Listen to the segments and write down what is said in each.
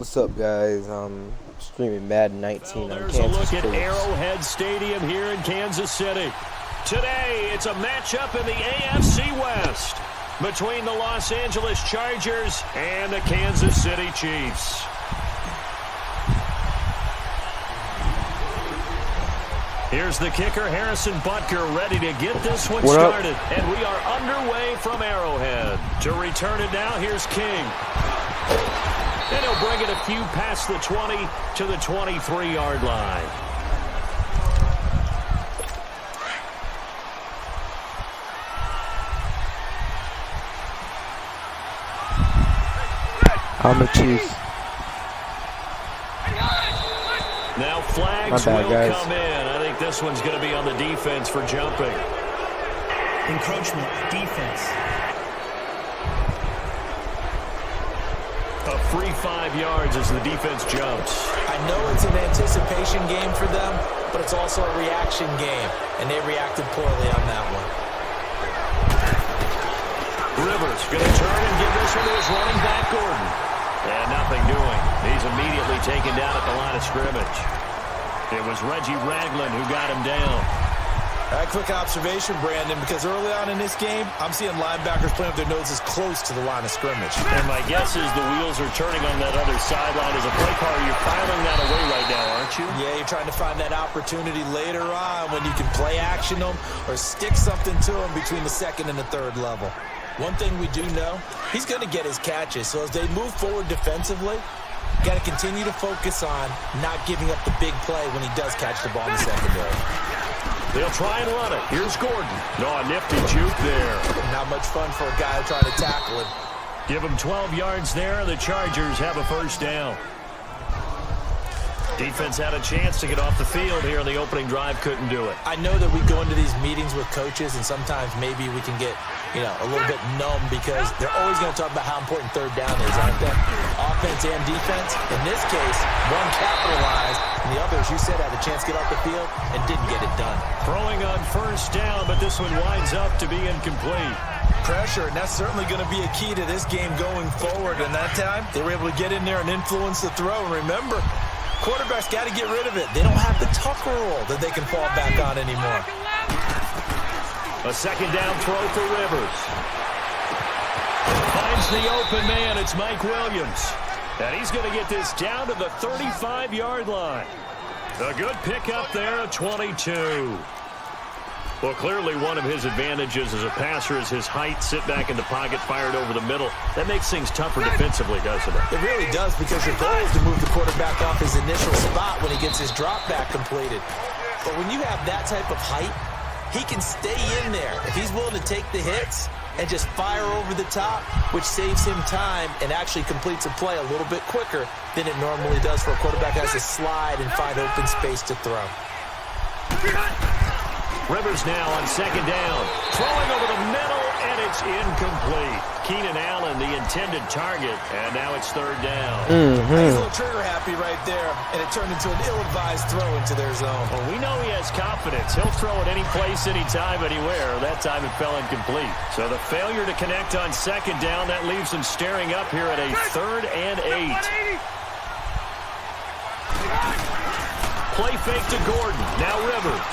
What's up, guys? I'm streaming Madden 19 on There's Kansas a look at Sports. Arrowhead Stadium here in Kansas City. Today, it's a matchup in the AFC West between the Los Angeles Chargers and the Kansas City Chiefs. Here's the kicker, Harrison Butker, ready to get this one started. And we are underway from Arrowhead. To return it now, here's King. And he'll bring it a few past the 20 to the 23-yard line. I'm the Chiefs. Now flags will come in. I think this one's going to be on the defense for jumping. Encroachment, defense. A free 5 yards as the defense jumps. I know it's an anticipation game for them, but it's also a reaction game, and they reacted poorly on that one. Rivers going to turn and give this one to his running back, Gordon. And nothing doing. He's immediately taken down at the line of scrimmage. It was Reggie Ragland who got him down. A quick observation, Brandon, because early on in this game, I'm seeing linebackers playing with their noses close to the line of scrimmage. And my guess is the wheels are turning on that other sideline. As a play caller, you're filing that away right now, aren't you? Yeah, you're trying to find that opportunity later on when you can play action them or stick something to them between the second and the third level. One thing we do know, he's going to get his catches. So as they move forward defensively, got to continue to focus on not giving up the big play when he does catch the ball in the secondary. They'll try and run it. Here's Gordon. No, a nifty juke there. Not much fun for a guy trying to tackle him. Give him 12 yards there. The Chargers have a first down. Defense had a chance to get off the field here in the opening drive. Couldn't do it. I know that we go into these meetings with coaches, and sometimes maybe we can get, a little bit numb because they're always going to talk about how important third down is, aren't they? Offense and defense. In this case, one capitalized, and the other, as you said, had a chance to get off the field and didn't get it done. Throwing on first down, but this one winds up to be incomplete. Pressure, and that's certainly going to be a key to this game going forward. And that time, they were able to get in there and influence the throw. And remember, quarterbacks got to get rid of it. They don't have the Tucker rule that they can fall back on anymore. A second down throw for Rivers. Finds the open man. It's Mike Williams. And he's going to get this down to the 35-yard line. A good pickup there at 22. Well, clearly one of his advantages as a passer is his height. Sit back in the pocket, fired over the middle. That makes things tougher defensively, doesn't it? It really does, because your goal is to move the quarterback off his initial spot when he gets his drop back completed. But when you have that type of height, he can stay in there if he's willing to take the hits and just fire over the top, which saves him time and actually completes a play a little bit quicker than it normally does for a quarterback that has to slide and find open space to throw. Rivers now on second down. Throwing over the middle, and it's incomplete. Keenan Allen, the intended target, and now it's third down. He's a little trigger happy right there, and it turned into an ill-advised throw into their zone. Well, we know he has confidence. He'll throw it any place, anytime, anywhere. That time it fell incomplete. So the failure to connect on second down, that leaves them staring up here at a 3rd and 8. Play fake to Gordon. Now Rivers.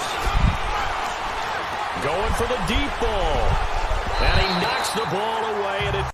Going for the deep ball. And he knocks the ball away, and it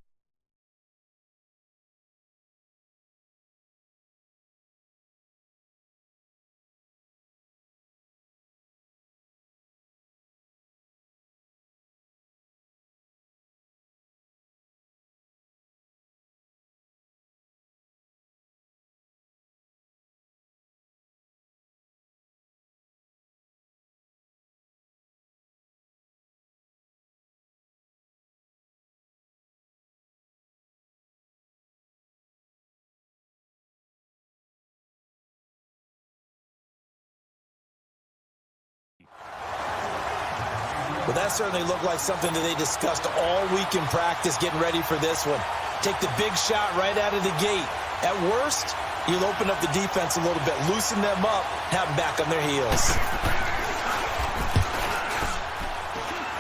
Well, that certainly looked like something that they discussed all week in practice, getting ready for this one. Take the big shot right out of the gate. At worst, you'll open up the defense a little bit, loosen them up, have them back on their heels.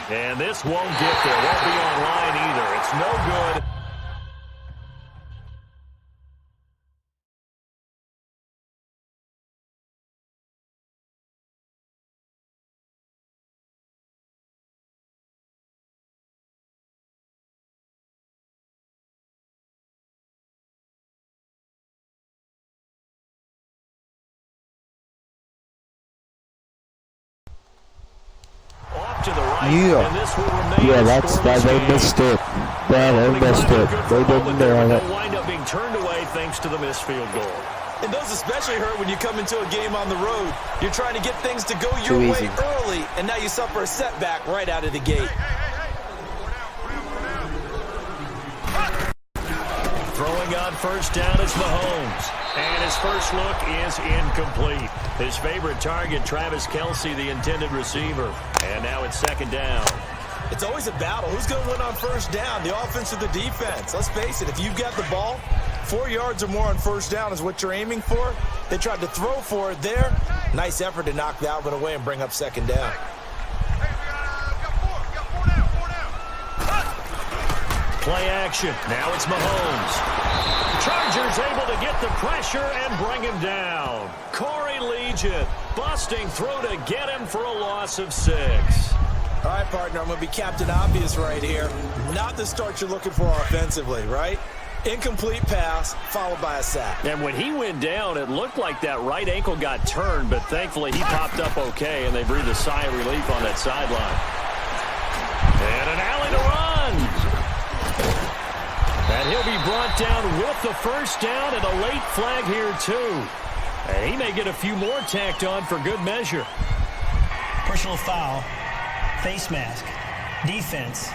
And this won't get there. Won't be online either. It's no good. to the right, Yeah. and this will remain Yeah, a that's scoreless they game. missed it. Yeah, they missed it. They didn't nail it. They'll wind up being turned away thanks to the missed field goal. And those especially hurt when you come into a game on the road. You're trying to get things to go your Too way easy. early, and now you suffer a setback right out of the gate. Throwing on first down is Mahomes. And his first look is incomplete. His favorite target, Travis Kelce, the intended receiver. And now it's second down. It's always a battle. Who's going to win on first down, the offense or the defense? Let's face it, if you've got the ball, 4 yards or more on first down is what you're aiming for. They tried to throw for it there. Nice effort to knock that one away and bring up second down. Play action. Now it's Mahomes. Chargers able to get the pressure and bring him down. Corey Legion busting through to get him for a loss of 6. All right, partner, I'm going to be Captain Obvious right here. Not the start you're looking for offensively, right? Incomplete pass, followed by a sack. And when he went down, it looked like that right ankle got turned, but thankfully he popped up okay, and they breathed a sigh of relief on that sideline. And an alley to run. And he'll be brought down with the first down and a late flag here, too. And he may get a few more tacked on for good measure. Personal foul, face mask, defense.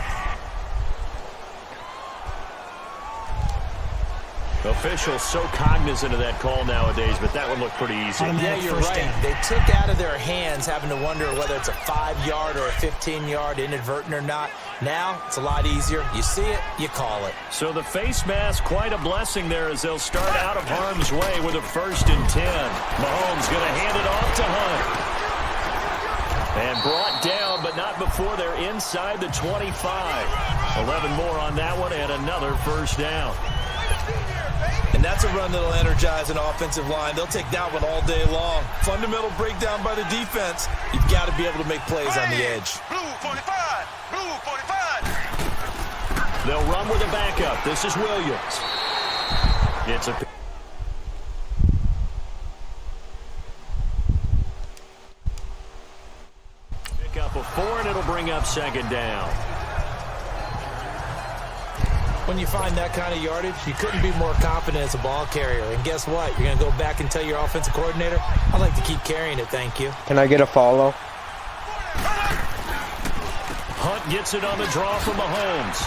Officials so cognizant of that call nowadays, but that one looked pretty easy. Yeah, you're right. They took out of their hands having to wonder whether it's a 5-yard or a 15-yard inadvertent or not. Now, it's a lot easier. You see it, you call it. So the face mask, quite a blessing there as they'll start out of harm's way with a 1st and 10. Mahomes going to hand it off to Hunt. And brought down, but not before they're inside the 25. 11 more on that one and another first down. And that's a run that'll energize an offensive line. They'll take that one all day long. Fundamental breakdown by the defense. You've got to be able to make plays on the edge. Blue 45. Blue 45. They'll run with a backup. This is Williams. It's a pick up of 4, and it'll bring up second down. When you find that kind of yardage, you couldn't be more confident as a ball carrier. And guess what? You're going to go back and tell your offensive coordinator, I'd like to keep carrying it, thank you. Can I get a follow? Hunt gets it on the draw from Mahomes.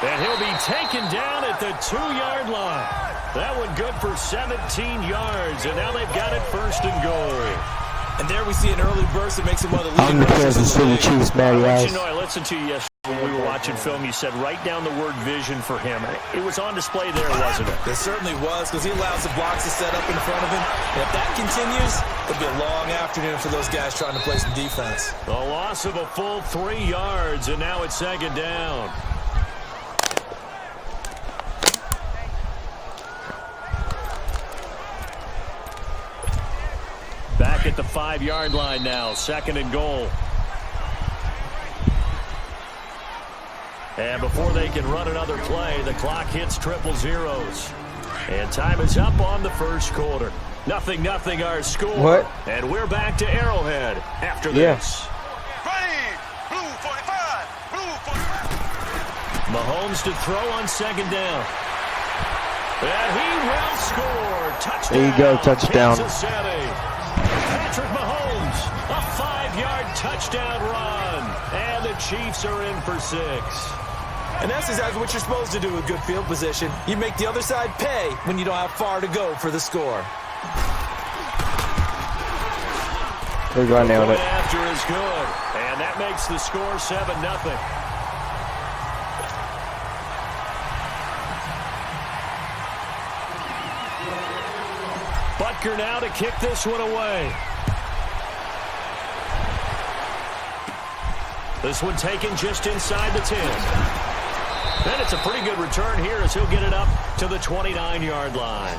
And he'll be taken down at the 2-yard line. That one good for 17 yards, and now they've got it 1st and goal. And there we see an early burst that makes him one of the I'm leading the rushers Kansas in the City league. Chiefs, Matty I'll let Ice. you know, I listened to you yesterday when we were watching film. You said write down the word vision for him. It was on display there, wasn't it? It certainly was, because he allows the blocks to set up in front of him. And if that continues, it'll be a long afternoon for those guys trying to play some defense. A loss of a full 3 yards, and now it's second down. Back at the 5-yard line now, 2nd and goal. And before they can run another play, the clock hits 000. And time is up on the first quarter. 0-0 our score. What? And we're back to Arrowhead after this. Ready. Blue 45. Blue 45. Mahomes to throw on second down. And he will score. Touchdown. There you go, touchdown. Kansas City. Patrick Mahomes, a 5-yard touchdown run. And the Chiefs are in for 6. And that's exactly what you're supposed to do with good field position. You make the other side pay when you don't have far to go for the score. There you go, I nailed it. After is good. And that makes the score 7-0. Butker now to kick this one away. This one taken just inside the 10. And it's a pretty good return here as he'll get it up to the 29-yard line.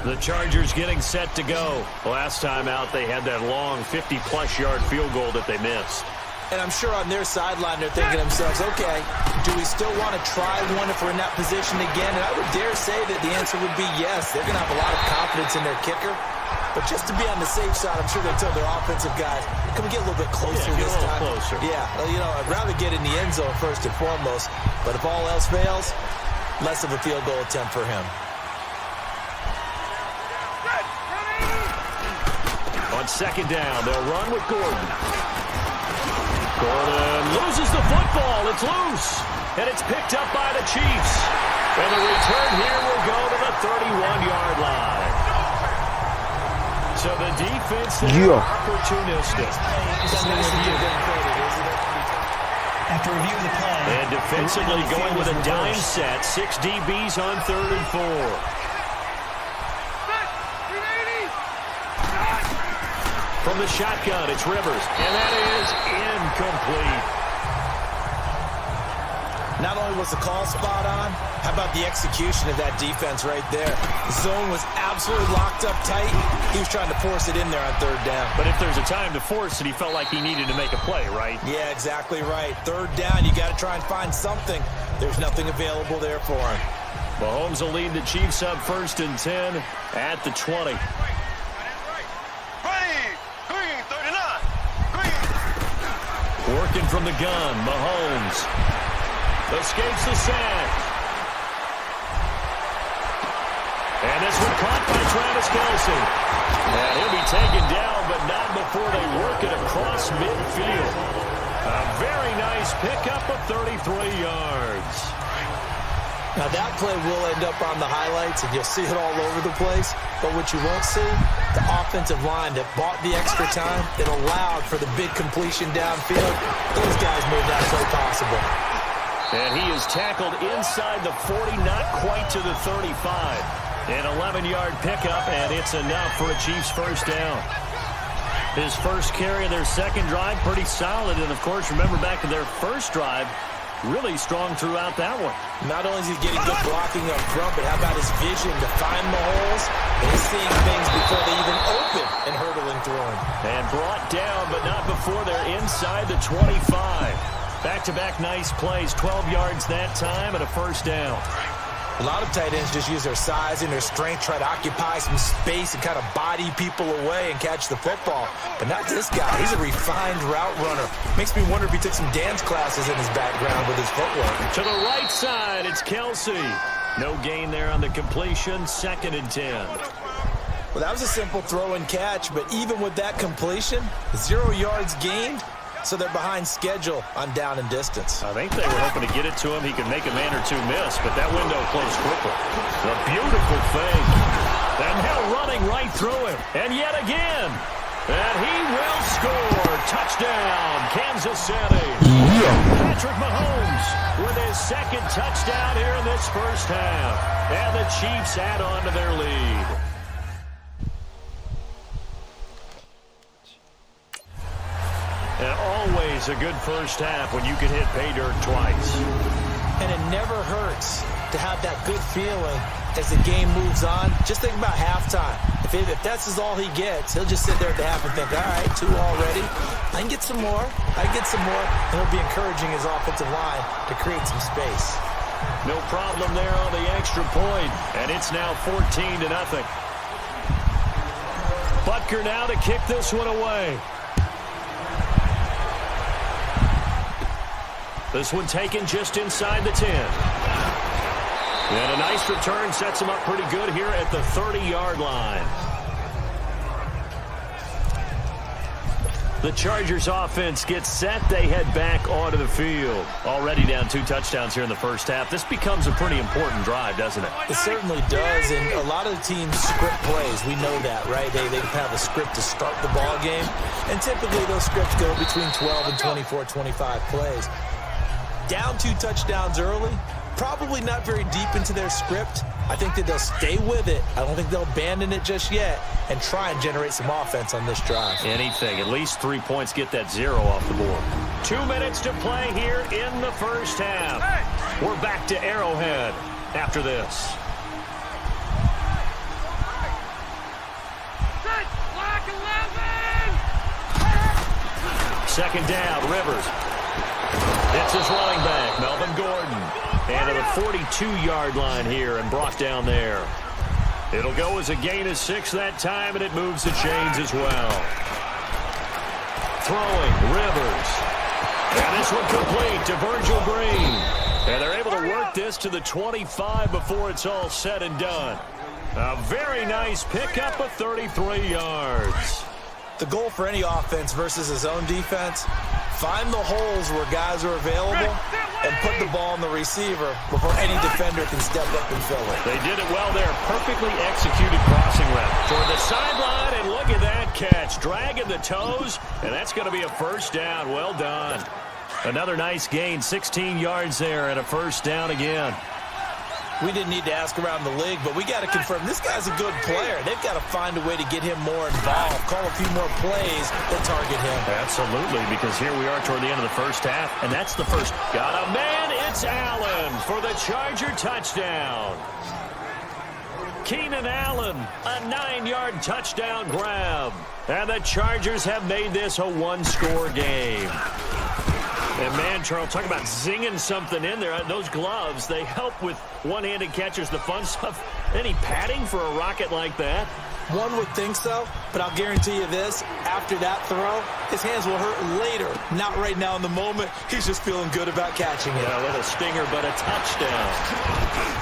The Chargers getting set to go. Last time out, they had that long 50-plus yard field goal that they missed. And I'm sure on their sideline they're thinking to themselves, okay, do we still want to try one if we're in that position again? And I would dare say that the answer would be yes. They're going to have a lot of confidence in their kicker. But just to be on the safe side, I'm sure they told their offensive guys, can we get a little bit closer get this a little time? closer. Yeah, well, you know, I'd rather get in the end zone first and foremost. But if all else fails, less of a field goal attempt for him. On second down, they'll run with Gordon. Gordon loses the football. It's loose. And it's picked up by the Chiefs. And the return here will go to the 31-yard line. So the defense there opportunistic. After review of the play. And defensively going with a dime set. 6 DBs on 3rd and 4. From the shotgun, it's Rivers. And that is incomplete. Not only was the call spot on, how about the execution of that defense right there? The zone was absolutely locked up tight. He was trying to force it in there on 3rd down. But if there's a time to force it, he felt like he needed to make a play, right? Yeah, exactly right. 3rd down, you got to try and find something. There's nothing available there for him. Mahomes will lead the Chiefs up 1st and 10 at the 20. Working from the gun, Mahomes escapes the sack. And this one caught by Travis Kelce. And he'll be taken down, but not before they work it across midfield. A very nice pickup of 33 yards. Now that play will end up on the highlights, and you'll see it all over the place. But what you won't see, the offensive line that bought the extra time, that allowed for the big completion downfield, those guys made that play possible. And he is tackled inside the 40, not quite to the 35. An 11-yard pickup, and it's enough for a Chiefs first down. His first carry of their second drive, pretty solid. And, of course, remember back to their first drive, really strong throughout that one. Not only is he getting good blocking up front, but how about his vision to find the holes? And he's seeing things before they even open and hurdling through them. And brought down, but not before they're inside the 25. Back-to-back nice plays, 12 yards that time and a first down. A lot of tight ends just use their size and their strength, try to occupy some space and kind of body people away and catch the football. But not this guy. He's a refined route runner. Makes me wonder if he took some dance classes in his background with his footwork. To the right side, it's Kelce. No gain there on the completion, 2nd and 10. Well, that was a simple throw and catch, but even with that completion, 0 yards gained. So they're behind schedule on down and distance. I think they were hoping to get it to him. He could make a man or two miss, but that window closed quickly. A beautiful thing. And now running right through him. And yet again. And he will score. Touchdown, Kansas City. Patrick Mahomes with his 2nd touchdown here in this first half. And the Chiefs add on to their lead. And always a good first half when you can hit pay dirt twice. And it never hurts to have that good feeling as the game moves on. Just think about halftime. If that's all he gets, he'll just sit there at the half and think, all right, 2 already. I can get some more. I can get some more. And he'll be encouraging his offensive line to create some space. No problem there on the extra point. And it's now 14-0. Butker now to kick this one away. This one taken just inside the 10. And a nice return sets him up pretty good here at the 30-yard line. The Chargers offense gets set. They head back onto the field. Already down 2 touchdowns here in the first half. This becomes a pretty important drive, doesn't it? It certainly does, and a lot of the teams script plays. We know that, right? They have a script to start the ball game, and typically those scripts go between 12 and 24, 25 plays. Down 2 touchdowns early, probably not very deep into their script. I think that they'll stay with it. I don't think they'll abandon it just yet and try and generate some offense on this drive. Anything. At least 3 points, get that 0 off the board. 2 minutes to play here in the first half. We're back to Arrowhead after this. Second down, Rivers. It's his running back, Melvin Gordon. And at the 42-yard line here and brought down there. It'll go as a gain of 6 that time, and it moves the chains as well. Throwing, Rivers. And this one complete to Virgil Green. And they're able to work this to the 25 before it's all said and done. A very nice pickup of 33 yards. The goal for any offense versus his own defense, find the holes where guys are available and put the ball on the receiver before any defender can step up and fill it. They did it well there. Perfectly executed crossing route toward the sideline, and look at that catch. Dragging the toes, and that's going to be a first down. Well done. Another nice gain, 16 yards there, and a first down again. We didn't need to ask around the league, but we got to confirm this guy's a good player. They've got to find a way to get him more involved, call a few more plays that target him. Absolutely, because here we are toward the end of the first half, and that's the first. Got a man, it's Allen for the Charger touchdown. Keenan Allen, a 9-yard touchdown grab. And the Chargers have made this a one-score game. And, man, Charles, talk about zinging something in there. Those gloves, they help with one-handed catches, the fun stuff. Any padding for a rocket like that? One would think so, but I'll guarantee you this. After that throw, his hands will hurt later. Not right now in the moment. He's just feeling good about catching it. Yeah, a little stinger, but a touchdown.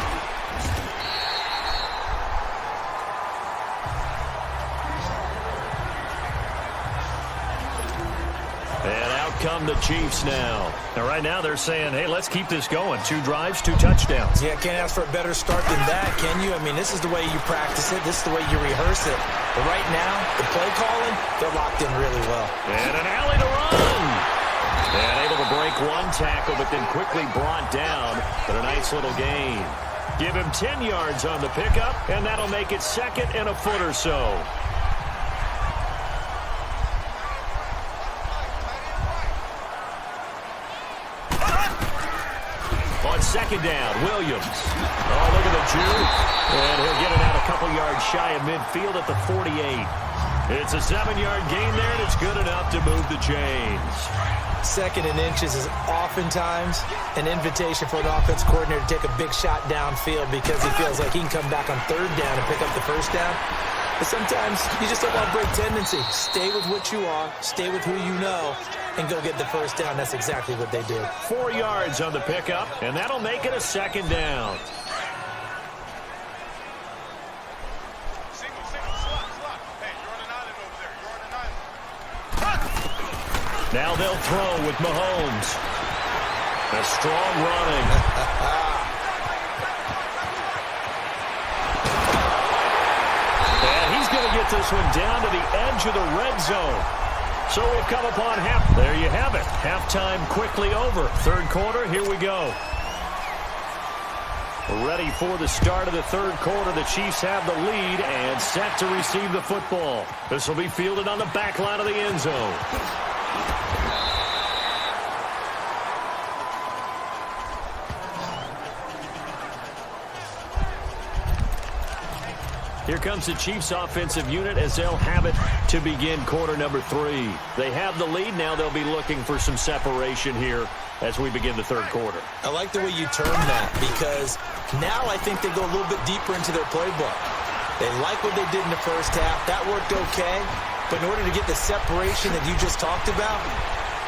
Come the Chiefs now. Now, right now, they're saying, hey, let's keep this going. 2 drives, 2 touchdowns. Yeah, can't ask for a better start than that, can you? I mean, this is the way you practice it. This is the way you rehearse it. But right now, the play calling, they're locked in really well. And an alley to run. And able to break 1 tackle, but then quickly brought down. But a nice little gain. Give him 10 yards on the pickup, and that'll make it 2nd and a foot or so. On 2nd down, Williams. Oh, look at the juke. And he'll get it out a couple yards shy of midfield at the 48. It's a 7-yard gain there, and it's good enough to move the chains. 2nd and inches is oftentimes an invitation for an offense coordinator to take a big shot downfield because he feels like he can come back on 3rd down and pick up the first down. But sometimes you just don't want to break tendency. Stay with what you are, stay with who you know, and go get the first down. That's exactly what they did. 4 yards on the pickup, and that'll make it a 2nd down. Now they'll throw with Mahomes. A strong running. And he's going to get this one down to the edge of the red zone. So we've come upon half. There you have it. Halftime quickly over. 3rd quarter, here we go. Ready for the start of the 3rd quarter. The Chiefs have the lead and set to receive the football. This will be fielded on the back line of the end zone. Here comes the Chiefs offensive unit as they'll have it to begin quarter number 3. They have the lead. Now they'll be looking for some separation here as we begin the 3rd quarter. I like the way you term that because now I think they go a little bit deeper into their playbook. They like what they did in the first half. That worked okay. But in order to get the separation that you just talked about,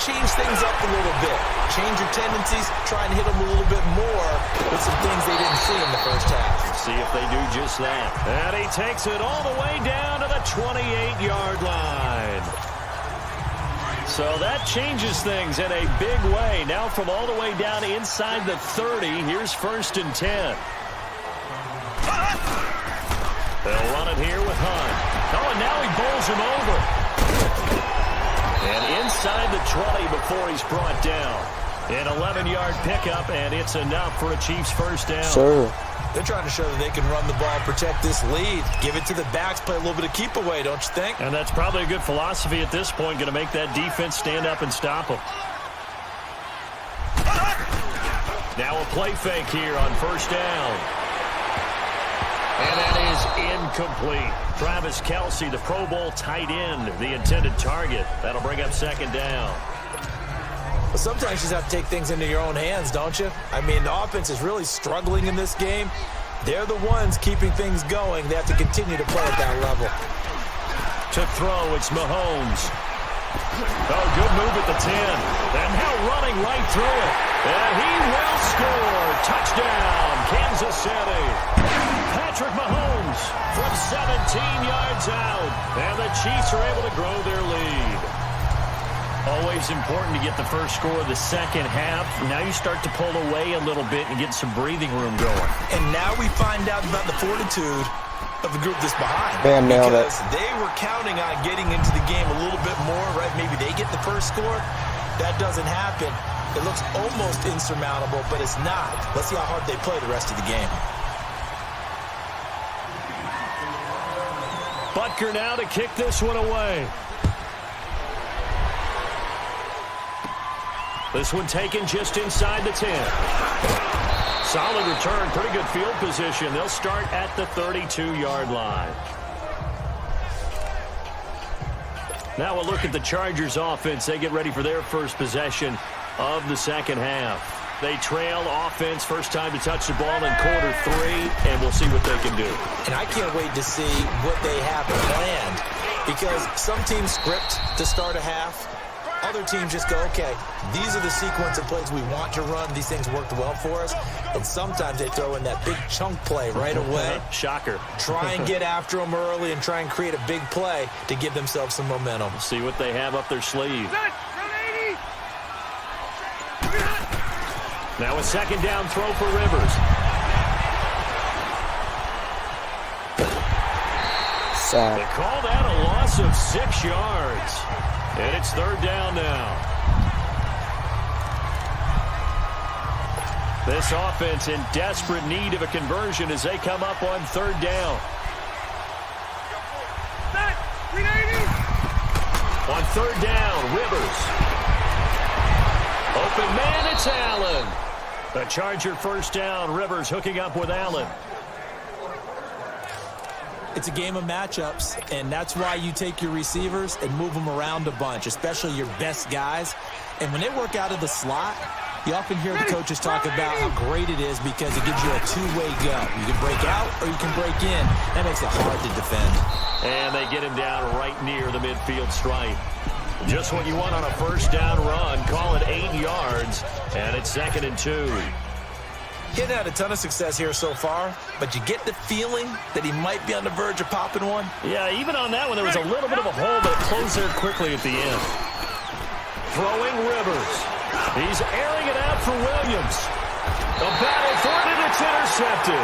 change things up a little bit. Change your tendencies. Try and hit them a little bit more with some things they didn't see in the first half. See if they do just that. And he takes it all the way down to the 28-yard line. So that changes things in a big way. Now from all the way down inside the 30, here's 1st and 10. They'll run it here with Hunt. Oh, and now he bowls him over. And inside the 20 before he's brought down. An 11-yard pickup, and it's enough for a Chiefs first down. Sir. They're trying to show that they can run the ball, protect this lead. Give it to the backs, play a little bit of keep away, don't you think? And that's probably a good philosophy at this point, going to make that defense stand up and stop them. Now a play fake here on 1st down. And that is incomplete. Travis Kelce, the Pro Bowl tight end, the intended target. That'll bring up 2nd down. But sometimes you just have to take things into your own hands, don't you? I mean, the offense is really struggling in this game. They're the ones keeping things going. They have to continue to play at that level. To throw, it's Mahomes. Oh, good move at the 10. And now running right through it. And he will score. Touchdown, Kansas City. Patrick Mahomes from 17 yards out. And the Chiefs are able to grow their lead. Always important to get the first score of the second half. Now you start to pull away a little bit and get some breathing room going. And now we find out about the fortitude of the group that's behind. Bam, nailed it. Because they were counting on getting into the game a little bit more, right? Maybe they get the first score. That doesn't happen. It looks almost insurmountable, but it's not. Let's see how hard they play the rest of the game. Butker now to kick this one away. This one taken just inside the 10. Solid return, pretty good field position. They'll start at the 32-yard line. Now we'll look at the Chargers offense. They get ready for their first possession of the second half. They trail offense, first time to touch the ball in quarter 3, and we'll see what they can do. And I can't wait to see what they have planned, because some teams script to start a half. Other teams just go, okay, these are the sequence of plays we want to run. These things worked well for us. And sometimes they throw in that big chunk play right away. Shocker. Try and get after them early and try and create a big play to give themselves some momentum. See what they have up their sleeve. Now a second down throw for Rivers. Sack. They call that a loss of 6 yards. And it's third down now. This offense in desperate need of a conversion as they come up on third down. On third down, Rivers. Open man, it's Allen. The Charger first down, Rivers hooking up with Allen. It's a game of matchups, and that's why you take your receivers and move them around a bunch, especially your best guys. And when they work out of the slot, you often hear the coaches talk about how great it is because it gives you a two-way go. You can break out or you can break in. That makes it hard to defend. And they get him down right near the midfield stripe. Just what you want on a first down run. Call it 8 yards, and it's 2nd and 2. Getting had a ton of success here so far, but you get the feeling that he might be on the verge of popping one. Yeah, even on that one, there was a little bit of a hole, but it closed there quickly at the end. Throwing Rivers. He's airing it out for Williams. The battle for it, and it's intercepted.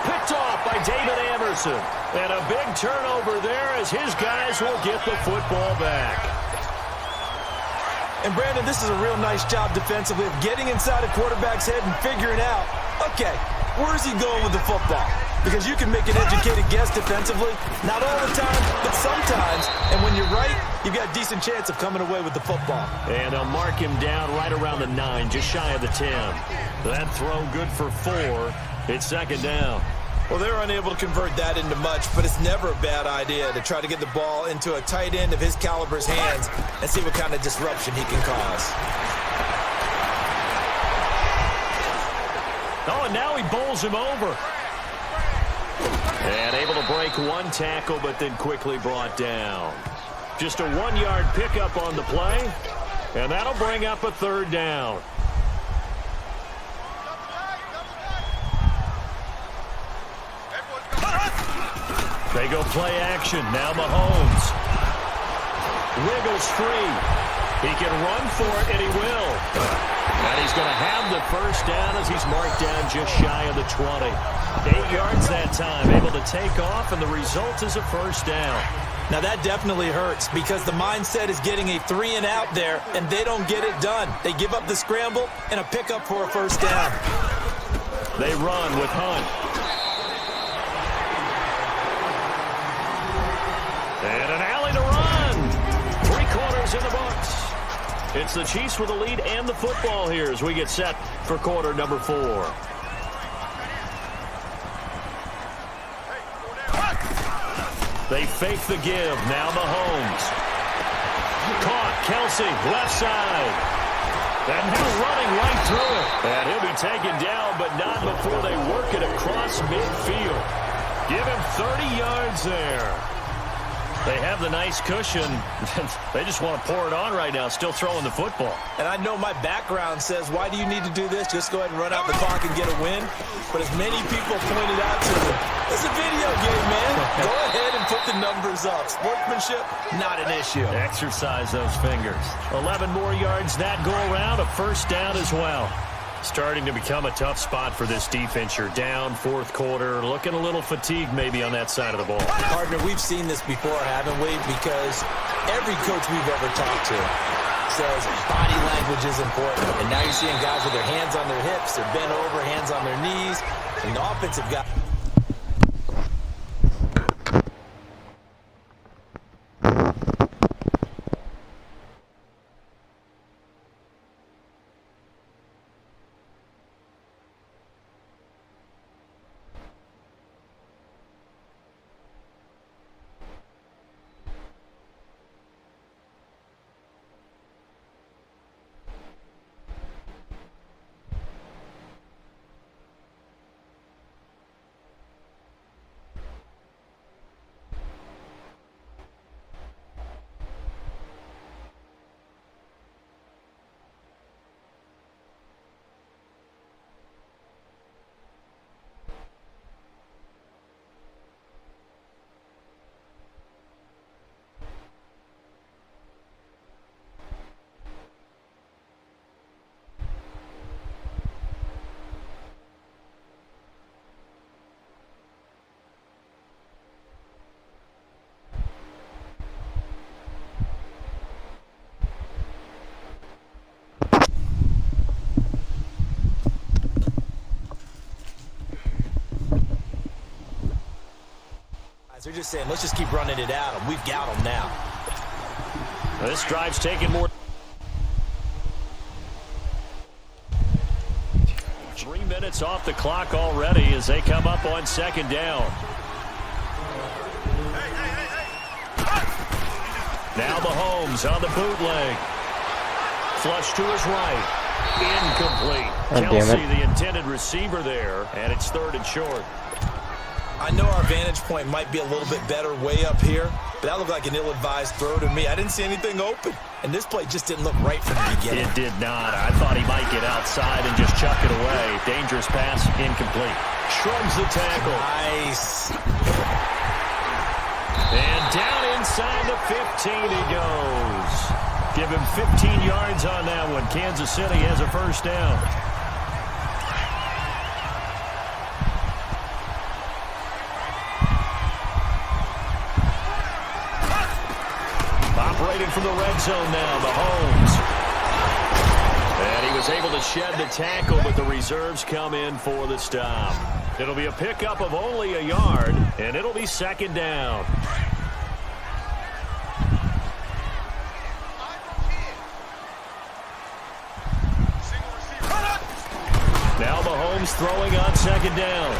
Picked off by David Anderson. And a big turnover there as his guys will get the football back. And, Brandon, this is a real nice job defensively of getting inside a quarterback's head and figuring out, okay, where's he going with the football? Because you can make an educated guess defensively, not all the time, but sometimes. And when you're right, you've got a decent chance of coming away with the football. And they'll mark him down right around the 9, just shy of the 10. That throw good for 4. It's 2nd down. Well, they're unable to convert that into much, but it's never a bad idea to try to get the ball into a tight end of his caliber's hands and see what kind of disruption he can cause. Oh, and now he bowls him over. And able to break one tackle, but then quickly brought down. Just a 1-yard pickup on the play, and that'll bring up a third down. They go play action. Now Mahomes. Wiggles free. He can run for it, and he will. And he's going to have the first down as he's marked down just shy of the 20. 8 yards that time, able to take off, and the result is a first down. Now that definitely hurts because the mindset is getting a 3-and-out there, and they don't get it done. They give up the scramble and a pickup for a first down. They run with Hunt. And an alley to run. 3 quarters in the books. It's the Chiefs with the lead and the football here as we get set for quarter number 4. They fake the give. Now Mahomes. Caught. Kelsey, left side. And now running right through it. And he'll be taken down, but not before they work it across midfield. Give him 30 yards there. They have the nice cushion. They just want to pour it on right now, still throwing the football. And I know my background says, why do you need to do this? Just go ahead and run out the clock and get a win. But as many people pointed out to me, it's a video game, man. Go ahead and put the numbers up. Sportsmanship, not an issue. Exercise those fingers. 11 more yards that go around, a first down as well. Starting to become a tough spot for this defense. You're down fourth quarter, looking a little fatigued maybe on that side of the ball. Partner, we've seen this before, haven't we? Because every coach we've ever talked to says body language is important. And now you're seeing guys with their hands on their hips, they're bent over, hands on their knees, and the offensive guy. They're just saying, let's just keep running it out, and we've got them now. This drive's taking more. 3 minutes off the clock already as they come up on second down. Now Mahomes on the bootleg. Flush to his right. Incomplete. Kelsey, the intended receiver there, and it's 3rd and short. I know our vantage point might be a little bit better way up here, but that looked like an ill-advised throw to me. I didn't see anything open, and this play just didn't look right from the beginning. It did not. I thought he might get outside and just chuck it away. Dangerous pass, incomplete. Shrugs the tackle. Nice. And down inside the 15 he goes. Give him 15 yards on that one. Kansas City has a first down. Operating from the red zone now, Mahomes. And he was able to shed the tackle, but the reserves come in for the stop. It'll be a pickup of only a yard, and it'll be second down. Now Mahomes throwing on second down.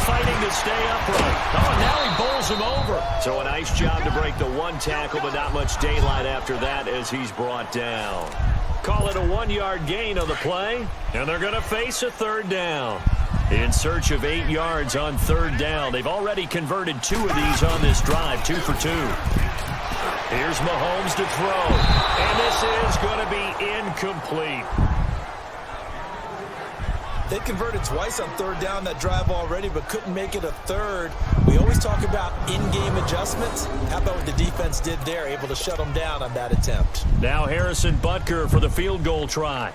Fighting to stay upright. Oh, and now he bowls him over. So a nice job to break the one tackle, but not much daylight after that as he's brought down. Call it a 1-yard gain on the play, and they're going to face a third down. In search of 8 yards on third down. They've already converted 2 of these on this drive, 2 for 2. Here's Mahomes to throw, and this is going to be incomplete. They converted twice on third down that drive already, but couldn't make it a third. We always talk about in-game adjustments. How about what the defense did there, able to shut them down on that attempt? Now Harrison Butker for the field goal try.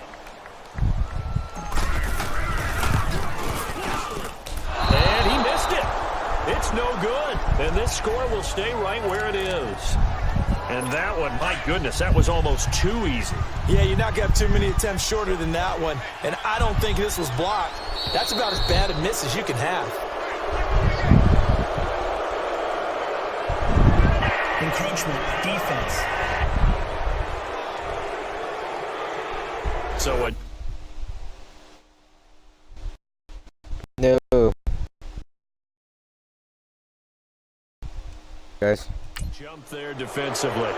And he missed it. It's no good. And this score will stay right where it is. And that one, my goodness, that was almost too easy. Yeah, you're not going to have too many attempts shorter than that one. And I don't think this was blocked. That's about as bad a miss as you can have. Encroachment, defense. So a No. Guys. jump there defensively.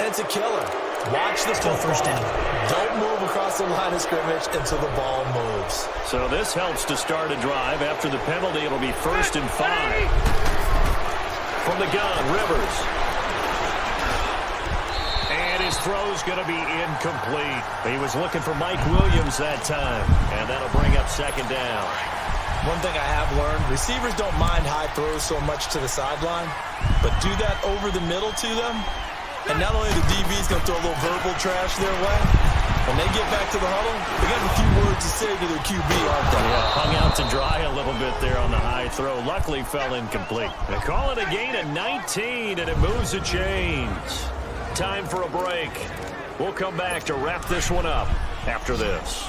And it's a killer. Watch the Still first down. Don't move across the line of scrimmage until the ball moves. So this helps to start a drive. After the penalty, it'll be 1st and 5. From the gun, Rivers. And his throw's going to be incomplete. He was looking for Mike Williams that time. And that'll bring up 2nd down. One thing I have learned, receivers don't mind high throws so much to the sideline, but do that over the middle to them, and not only the DB's going to throw a little verbal trash their way, when they get back to the huddle, they got a few words to say to their QB, aren't they? Yeah, hung out to dry a little bit there on the high throw. Luckily fell incomplete. They call it a gain of 19, and it moves the chains. Time for a break. We'll come back to wrap this one up after this.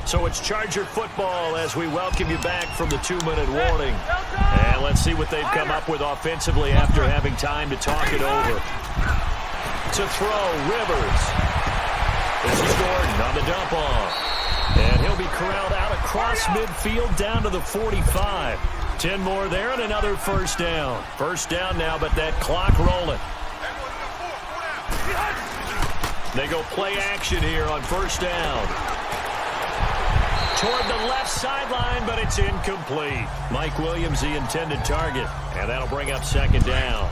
So it's Charger football as we welcome you back from the 2-minute warning. And let's see what they've come up with offensively after having time to talk it over. To throw, Rivers. This is Gordon on the dump off. And he'll be corralled out across midfield down to the 45. 10 more there and another 1st down. 1st down now, but that clock rolling. They go play action here on 1st down. Toward the left sideline, but it's incomplete. Mike Williams, the intended target, and that'll bring up 2nd down.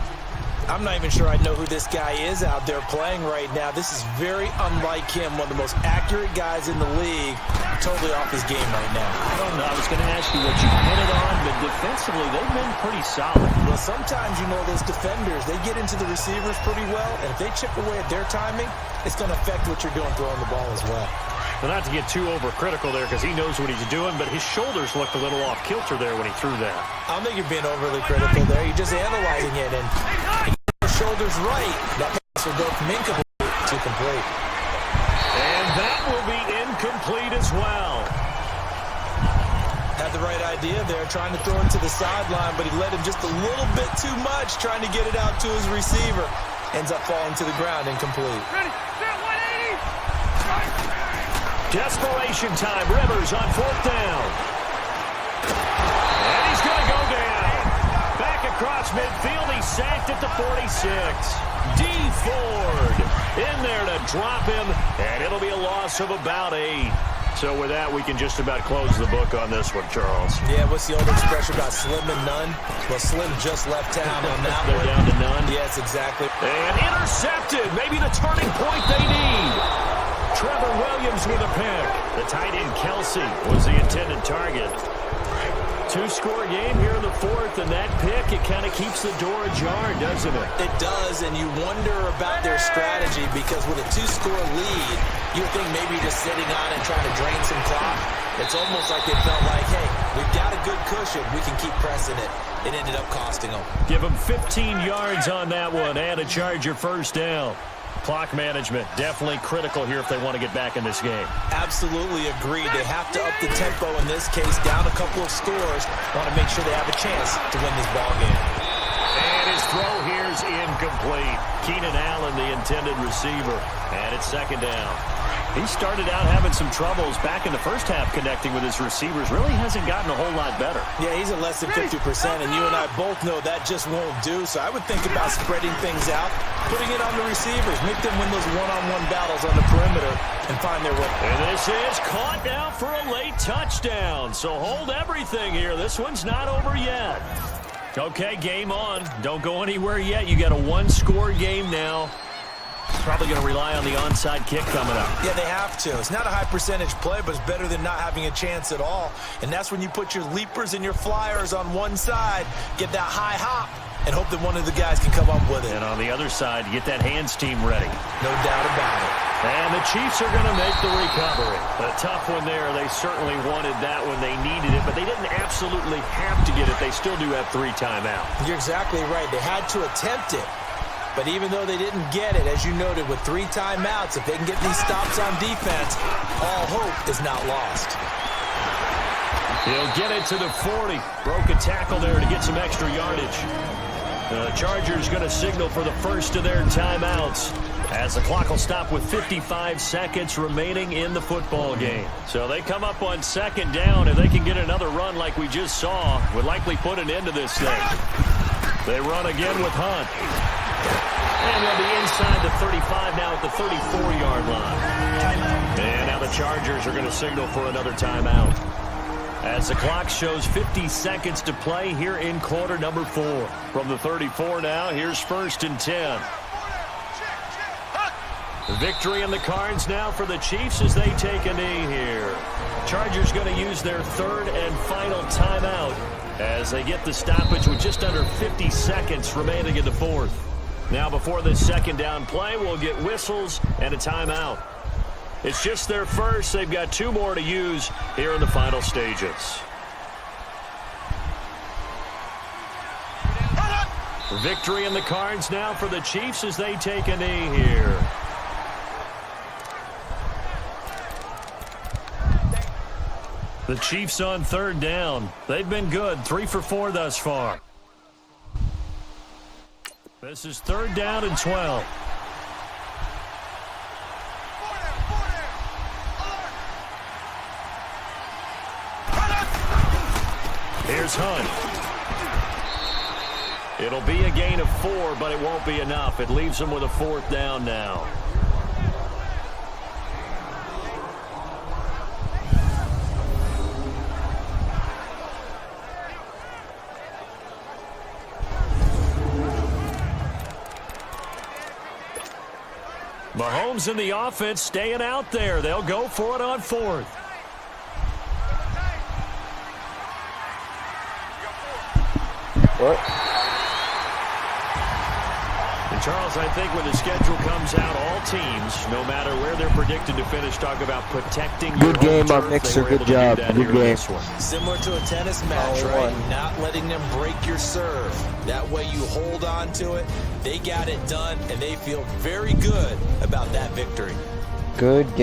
I'm not even sure I know who this guy is out there playing right now. This is very unlike him, one of the most accurate guys in the league. Totally off his game right now. I don't know. I was going to ask you what you hit it on, but defensively, they've been pretty solid. Well, sometimes, you know, those defenders, they get into the receivers pretty well, and if they chip away at their timing, it's going to affect what you're doing throwing the ball as well. Well, not to get too overcritical there because he knows what he's doing, but his shoulders looked a little off kilter there when he threw that. I don't think you're being overly critical there. You're just analyzing it, and your shoulders right. That pass will go from incomplete to complete. And that will be incomplete as well. Had the right idea there, trying to throw him to the sideline, but he let him just a little bit too much, trying to get it out to his receiver. Ends up falling to the ground, incomplete. Desperation time. Rivers on 4th down. And he's going to go down. Back across midfield. He's sacked at the 46. D. Ford in there to drop him. And it'll be a loss of about 8. So with that, we can just about close the book on this one, Charles. Yeah, what's the old expression about slim and none? Well, Slim just left town on that one. They're down to none. Yes, exactly. And intercepted. Maybe the turning point they need. Trevor Williams with a pick. The tight end Kelsey was the intended target. 2-score game here in the 4th, and that pick, it kind of keeps the door ajar, doesn't it? It does, and you wonder about their strategy because with a 2-score lead, you think maybe you're just sitting on and trying to drain some clock. It's almost like they felt like, hey, we've got a good cushion. We can keep pressing it. It ended up costing them. Give them 15 yards on that one and a Charger 1st down. Clock management, definitely critical here if they want to get back in this game. Absolutely agreed. They have to up the tempo in this case, down a couple of scores. Want to make sure they have a chance to win this ball game. And his throw here is incomplete. Keenan Allen, the intended receiver. And it's 2nd down. He started out having some troubles back in the first half connecting with his receivers. Really hasn't gotten a whole lot better. Yeah, he's at less than 50%, and you and I both know that just won't do. So I would think about spreading things out, putting it on the receivers, make them win those one-on-one battles on the perimeter, and find their way. And this is caught now for a late touchdown. So hold everything here. This one's not over yet. Okay, game on. Don't go anywhere yet. You got a 1-score game now. Probably going to rely on the onside kick coming up. Yeah, they have to. It's not a high percentage play, but it's better than not having a chance at all. And that's when you put your leapers and your flyers on one side, get that high hop, and hope that one of the guys can come up with it. And on the other side, get that hands team ready. No doubt about it. And the Chiefs are going to make the recovery. A tough one there. They certainly wanted that when they needed it, but they didn't absolutely have to get it. They still do have 3 timeouts. You're exactly right. They had to attempt it. But even though they didn't get it, as you noted, with 3 timeouts, if they can get these stops on defense, all hope is not lost. He'll get it to the 40. Broke a tackle there to get some extra yardage. The Chargers going to signal for the first of their timeouts as the clock will stop with 55 seconds remaining in the football game. So they come up on 2nd down. If they can get another run like we just saw, would likely put an end to this thing. They run again with Hunt. And they'll be inside the 35 at the 34-yard line. And now the Chargers are going to signal for another timeout. As the clock shows 50 seconds to play here in quarter number 4. From the 34 now, here's first and 10. Victory in the cards now for the Chiefs as they take a knee here. Chargers going to use their third and final timeout as they get the stoppage with just under 50 seconds remaining in the fourth. Now before this second down play, we'll get whistles and a timeout. It's just their first. They've got 2 more to use here in the final stages. Victory in the cards now for the Chiefs as they take a knee here. The Chiefs on third down. They've been good, 3 for 4 thus far. This is third down and 12. Here's Hunt. It'll be a gain of 4, but it won't be enough. It leaves them with a fourth down now. Mahomes in the offense staying out there. They'll go for it on fourth. What? And Charles, I think when the schedule comes out, all teams, no matter where they're predicted to finish, talk about protecting your Good game home on turf. Mixer. They were Good able to do job. that Good here in game. this one. Similar to a tennis match, right? Not letting them break your serve. That way you hold on to it. They got it done, and they feel very good about that victory. Good game.